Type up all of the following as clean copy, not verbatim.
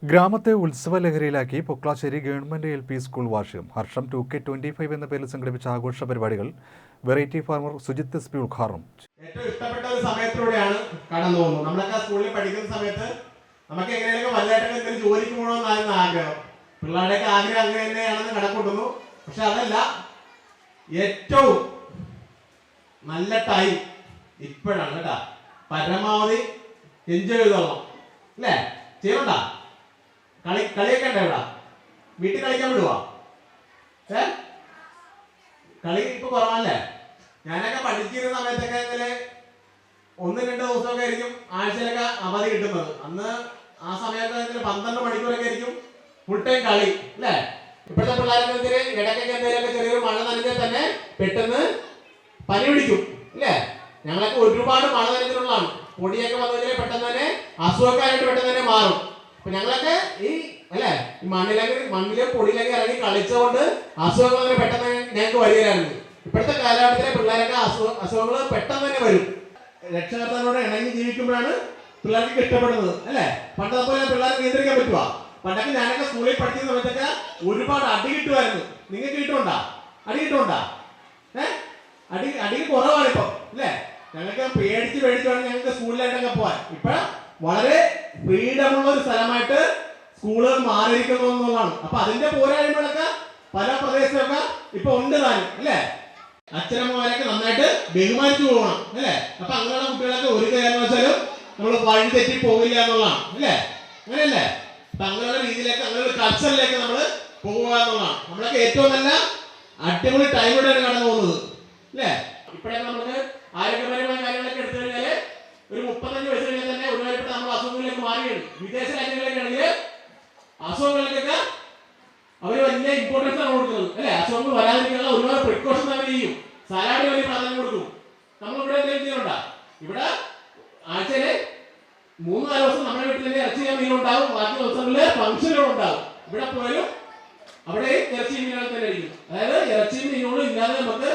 ഗ്രാമത്തെ ഉത്സവലഹരിയിലാക്കി Poklassery government LP school വാർഷികം ഹർഷം 2K25 എന്ന പേരിൽ സംഘടിപ്പിച്ച ആഘോഷ പരിപാടികൾ വെറൈറ്റി ഫാർമർ സുജിത്ത് SP ഉദ്ഘാടനം. ഏറ്റവും ഇഷ്ടപ്പെട്ട ഒരു സമയത്തിലൂടെയാണ് കടന്നു പോകുന്നത്. നമ്മളൊക്കെ സ്കൂളിൽ പഠിക്കുന്ന സമയത്ത് നമുക്ക് എങ്ങനെയൊക്കെ വലുതായിട്ടൊക്കെ എന്തെങ്കിലും ജോലിക്ക് പോകണമെന്നായിരുന്നു ആഗ്രഹം. പിള്ളേരുടെയൊക്കെ ആഗ്രഹം അങ്ങനെ തന്നെയാണെന്ന് കണക്കൂട്ടുന്നു. പക്ഷെ അതല്ല, ഏറ്റവും നല്ല ടൈം ഇപ്പോഴാണ് കേട്ടാ. പരമാവധി എൻജോയ് ചെയ്തോളാം അല്ലേ? ചെയ്യണ്ട കളിയൊക്കെ ഉണ്ടോ ഇവിടെ? വീട്ടിൽ കളിക്കാൻ വിടുവാ? കളി ഇപ്പൊ കുറവല്ലേ? ഞാനൊക്കെ പഠിച്ചിരുന്ന സമയത്തൊക്കെ ഇങ്ങനെ 1-2 ദിവസമൊക്കെ ആയിരിക്കും ആഴ്ചയിലൊക്കെ അവധി കിട്ടുന്നത്. അന്ന് ആ സമയത്ത് 12 മണിക്കൂറൊക്കെ ആയിരിക്കും ഫുൾ ടൈം കളി അല്ലേ? ഇപ്പോഴത്തെ പിള്ളേരൊക്കെ ഇടയ്ക്കൊക്കെ എന്തെങ്കിലുമൊക്കെ ചെറിയൊരു മഴ നനഞ്ഞാൽ തന്നെ പെട്ടെന്ന് പനി പിടിക്കും അല്ലേ? ഞങ്ങളൊക്കെ ഒരുപാട് മഴ നനഞ്ഞിട്ടുള്ളതാണ്. പൊടിയൊക്കെ വന്നു കഴിഞ്ഞാൽ പെട്ടെന്ന് തന്നെ അസുഖക്കാരായിട്ട് പെട്ടെന്ന് തന്നെ മാറും. അപ്പൊ ഞങ്ങളൊക്കെ ഈ മണ്ണിലെ പൊടിയിലൊക്കെ ഇറങ്ങി കളിച്ചുകൊണ്ട് അസുഖങ്ങൾ അങ്ങനെ പെട്ടെന്ന് ഞങ്ങൾക്ക് വരികയായിരുന്നു. ഇപ്പോഴത്തെ കാലഘട്ടത്തിലെ പിള്ളേരൊക്കെ അസുഖങ്ങൾ പെട്ടെന്ന് തന്നെ വരും. രക്ഷകർത്താക്കളോട് ഇണങ്ങി ജീവിക്കുമ്പോഴാണ് പിള്ളേർക്ക് ഇഷ്ടപ്പെടുന്നത് അല്ലേ? പണ്ട് പോലെ പിള്ളേരെ നിയന്ത്രിക്കാൻ പറ്റുക. പണ്ടൊക്കെ ഞാനൊക്കെ സ്കൂളിൽ പഠിക്കുന്ന സമയത്തൊക്കെ ഒരുപാട് അടി കിട്ടുമായിരുന്നു. നിങ്ങൾക്ക് കിട്ടുന്നുണ്ടാ? അടി കിട്ടുന്നുണ്ടാ? അടി കുറവാണ് ഇപ്പൊ അല്ലേ? ഞങ്ങൾക്ക് പേടിച്ച് വേണം ഞങ്ങൾക്ക് സ്കൂളിലായിട്ടൊക്കെ പോവാൻ. ഇപ്പൊ വളരെ ഫ്രീഡമുള്ള ഒരു സ്ഥലമായിട്ട് സ്കൂളുകൾ മാറിയിരിക്കുന്നു എന്നുള്ളതാണ്. അപ്പൊ അതിന്റെ പോരായ്മകളൊക്കെ പല പ്രദേശത്തൊക്കെ ഇപ്പൊ ഉണ്ട് താനും അല്ലേ? അച്ഛനമ്മമാരൊക്കെ നന്നായിട്ട് ബഹുമാനിച്ചു പോകണം അല്ലേ? അപ്പൊ അങ്ങനെയുള്ള കുട്ടികളൊക്കെ ഒരു കാരണവശാലും നമ്മൾ വഴി തെറ്റി പോകില്ല എന്നുള്ളതാണ് അല്ലേ? അങ്ങനെയല്ലേ? അപ്പൊ അങ്ങനെയുള്ള രീതിയിലേക്ക് അങ്ങനെയുള്ള കൾച്ചറിലേക്ക് നമ്മൾ പോകുക എന്നുള്ളതാണ്. നമ്മളൊക്കെ ഏറ്റവും നല്ല അടിപൊളി ടൈമിലൂടെയാണ് കടന്നു പോകുന്നത് അല്ലേ? ഇപ്പോഴൊക്കെ നമുക്ക് ആരോഗ്യപരമായ കാര്യങ്ങളൊക്കെ എടുത്തു കഴിഞ്ഞാല് ഒരു 35 വയസ്സ് കഴിഞ്ഞാൽ തന്നെ ഒരുപാട് നമ്മൾ അസുഖങ്ങളിലേക്ക് മാറിയാണ്. വിദേശ രാജ്യങ്ങളിലേക്ക് ആണെങ്കിൽ അസുഖങ്ങളിലേക്കൊക്കെ അവർ വലിയ ഇമ്പോർട്ടൻസ് ആണ് കൊടുക്കുന്നത് അല്ലെ? അസുഖങ്ങൾ വരാതിരിക്കാനുള്ള ഒരുപാട് പ്രിക്കോഷൻ അവർ ചെയ്യും. സലാഡിന് വലിയ പ്രാധാന്യം കൊടുക്കും. നമ്മളിവിടെ എന്തെങ്കിലും ചെയ്യുന്നുണ്ടാ? ഇവിടെ ആഴ്ചയില് 3-4 ദിവസം നമ്മുടെ വീട്ടിൽ തന്നെ ഇറച്ചി മീനുണ്ടാവും. ബാക്കി ദിവസങ്ങളില് ഫംഗ്ഷനുകൾ ഉണ്ടാവും. ഇവിടെ പോയാലും അവിടെ ഇറച്ചി മീനുകൾ തന്നെ ആയിരിക്കും. അതായത് ഇറച്ചി മീനുകളും ഇല്ലാതെ നമുക്ക്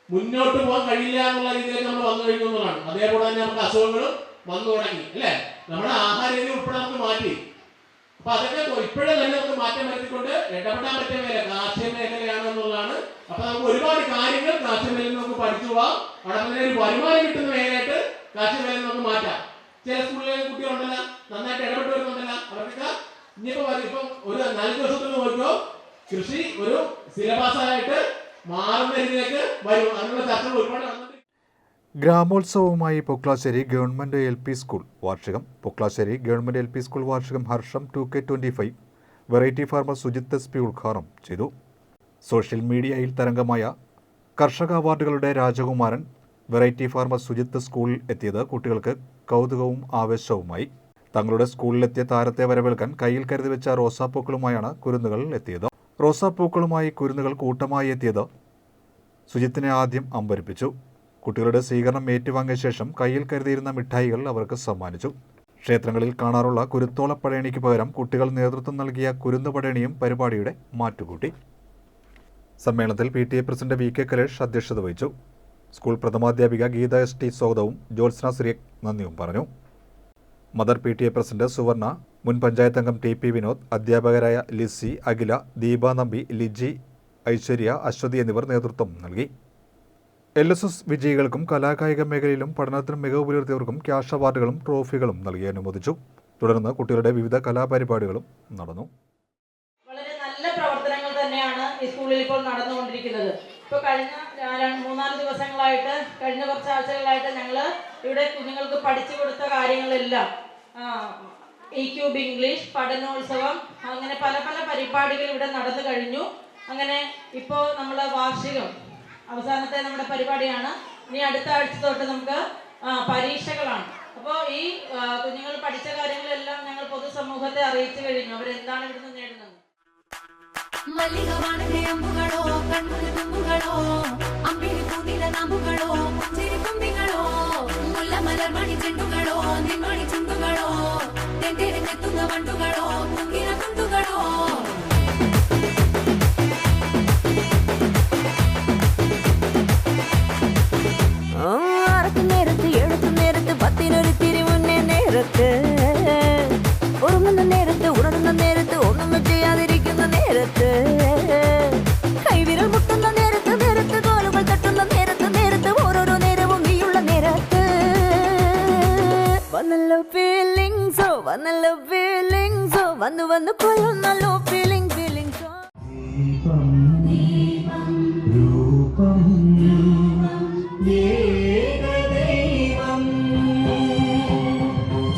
മുന്നോട്ട് പോകാൻ കഴിയില്ല എന്നുള്ള രീതിയിലേക്ക് നമ്മൾ വന്നു കഴിഞ്ഞു എന്നുള്ളതാണ്. അതേപോലെ തന്നെ നമുക്ക് അസുഖങ്ങളും വന്നു തുടങ്ങി അല്ലെ? നമ്മുടെ ആഹാര രീതി ഉൾപ്പെടെ നമുക്ക് മാറ്റി. അപ്പൊ അതൊക്കെ ഇപ്പോഴേ തന്നെ നമുക്ക് മാറ്റം വരുത്തിക്കൊണ്ട് ഇടപെടാൻ പറ്റിയ മേഖല കാർഷിക മേഖലയാണ് എന്നുള്ളതാണ്. അപ്പൊ നമുക്ക് ഒരുപാട് കാര്യങ്ങൾ കാർഷിക മേഖലയിൽ നമുക്ക് പഠിച്ചു പോവാം. അവിടെ തന്നെ ഒരു വരുമാനം കിട്ടുന്ന മേഖലയായിട്ട് കാർഷിക മേഖലയിൽ നമുക്ക് മാറ്റാം. ചില സ്കൂളിലെ കുട്ടികളുണ്ടല്ല, നന്നായിട്ട് ഇടപെട്ട് വരുന്നുണ്ടല്ല, അവർക്കൊക്കെ ഇനിയിപ്പോ ഒരു 4 ദിവസത്തിൽ നോക്കിയോ കൃഷി ഒരു സിലബസായിട്ട് മാറുന്ന രീതിയിലേക്ക് വരും. അതിനുള്ള ചർച്ചകൾ ഒരുപാട് വന്നിട്ടുണ്ട്. ഗ്രാമോത്സവവുമായി പൊക്ലാശ്ശേരി ഗവൺമെന്റ് LP സ്കൂൾ വാർഷികം. പൊക്ലാശ്ശേരി ഗവൺമെന്റ് LP സ്കൂൾ വാർഷികം ഹർഷം 2K25 variety farmer Sujith SP ഉദ്ഘാടനം ചെയ്തു. സോഷ്യൽ മീഡിയയിൽ തരംഗമായ കർഷക അവാർഡുകളുടെ രാജകുമാരൻ വെറൈറ്റി ഫാർമർ സുജിത്ത് സ്കൂളിൽ എത്തിയത് കുട്ടികൾക്ക് കൗതുകവും ആവേശവുമായി. തങ്ങളുടെ സ്കൂളിലെത്തിയ താരത്തെ വരവേൽക്കാൻ കയ്യിൽ കരുതി വെച്ച റോസാപ്പൂക്കളുമായാണ് കുരുന്നുകൾ എത്തിയത്. റോസാപ്പൂക്കളുമായി കുരുന്നുകൾ കൂട്ടമായി എത്തിയത് സുജിത്തിനെ ആദ്യം അമ്പരിപ്പിച്ചു. കുട്ടികളുടെ സ്വീകരണം ഏറ്റുവാങ്ങിയ ശേഷം കയ്യിൽ കരുതിയിരുന്ന മിഠായികൾ അവർക്ക് സമ്മാനിച്ചു. ക്ഷേത്രങ്ങളിൽ കാണാറുള്ള കുരുത്തോളപ്പടയണിക്ക് പകരം കുട്ടികൾ നേതൃത്വം നൽകിയ കുരുന്നുപടയണിയും പരിപാടിയുടെ മാറ്റുകൂട്ടി. സമ്മേളനത്തിൽ PTA പ്രസിഡന്റ് VK കലേഷ് അധ്യക്ഷത വഹിച്ചു. സ്കൂൾ പ്രഥമാധ്യാപിക ഗീത ST സ്വാഗതവും ജ്യോത്സ്ന സിറിയക് നന്ദിയും പറഞ്ഞു. മദർ PTA പ്രസിഡന്റ് സുവർണ, മുൻ പഞ്ചായത്ത് അംഗം TP വിനോദ്, അധ്യാപകരായ ലിസി, അഖില, ദീപ നമ്പി, ലിജി, ഐശ്വര്യ, അശ്വതി എന്നിവർ നേതൃത്വം നൽകി. LSS വിജയികൾക്കും കലാകായിക മേഖലയിലും പഠനത്തിനും മികവ് പുലർത്തിയവർക്കും ക്യാഷ് അവാർഡുകളും ട്രോഫികളും നൽകി അനുമോദിച്ചു. തുടർന്ന് കുട്ടികളുടെ വിവിധ കലാപരിപാടികളും നടന്നു. വളരെ നല്ല പ്രവർത്തനങ്ങൾ തന്നെയാണ് ഈ സ്കൂളിൽ ഇപ്പോൾ നടന്നുകൊണ്ടിരിക്കുന്നത്. ഇപ്പോൾ കഴിഞ്ഞ 3-4 ദിവസങ്ങളായിട്ട്, കഴിഞ്ഞ കുറച്ച് ആഴ്ചകളായിട്ട് ഞങ്ങൾ ഇവിടെ കുഞ്ഞുങ്ങൾക്ക് പഠിച്ചു കൊടുത്ത കാര്യങ്ങളെല്ലാം E-Cube ഇംഗ്ലീഷ്, പഠനോത്സവം, അങ്ങനെ പല പല പരിപാടികൾ ഇവിടെ നടന്നു കഴിഞ്ഞു. അങ്ങനെ ഇപ്പോൾ നമ്മൾ വാർഷികം അവസാനത്തെ നമ്മുടെ പരിപാടിയാണ്. ഇനി അടുത്ത ആഴ്ച തൊട്ട് നമുക്ക് പരീക്ഷകളാണ്. അപ്പോൾ ഈ കുഞ്ഞുങ്ങൾ പഠിച്ച കാര്യങ്ങളെല്ലാം ഞങ്ങൾ പൊതുസമൂഹത്തെ അറിയിച്ചു കഴിഞ്ഞു. അവരെന്താണ് ഇവിടുന്ന് നേടുന്നത്. ഒരു 3 നേരത്ത് നേരത്ത് കൈവിരൽ മുട്ടുന്ന നേരത്ത് നേരത്ത് കോലുകൾ തട്ടുന്ന നേരത്ത് നേരത്ത് ഓരോരോ നേരവും നീയുള്ള നേരത്ത് വന്നല്ലോ ഫീലിങ്സോ വന്നല്ലോ ഫീലിങ്സോ വന്നു വന്നു കൊള്ളുന്നല്ലോ ഫീലിംഗ് ഫീലിങ്സോ രൂപം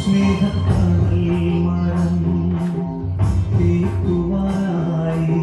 സ്നേഹത്താൽ മരം തീക്കുവായി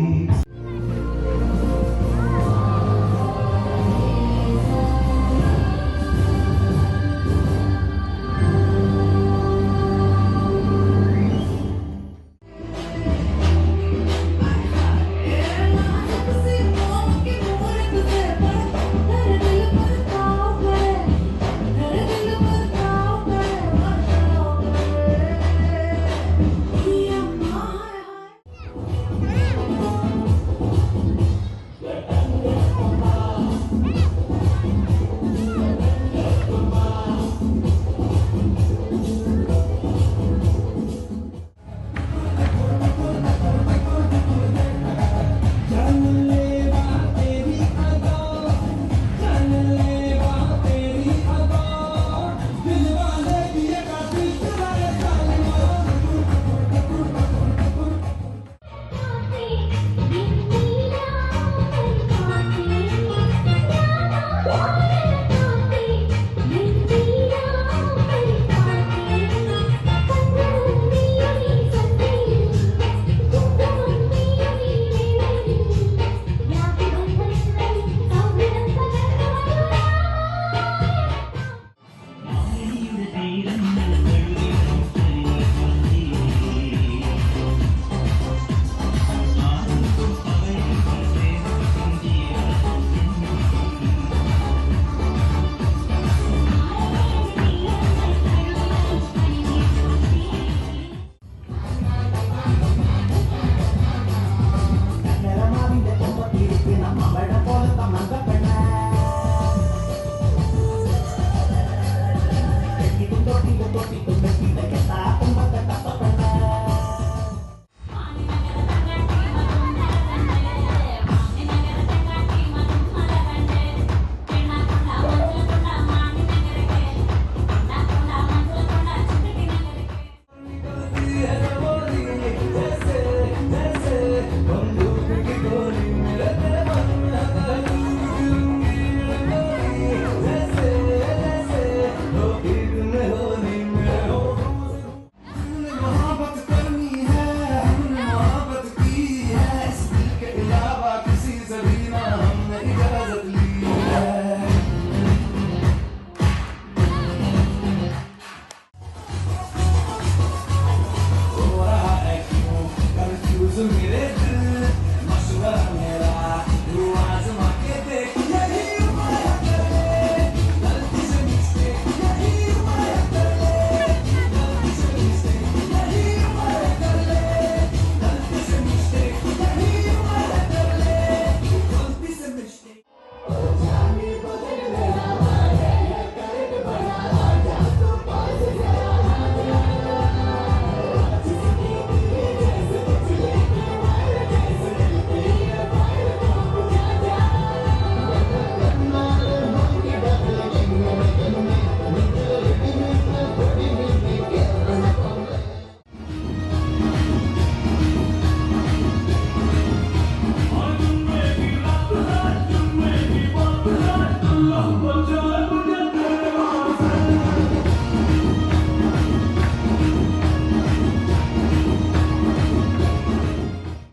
But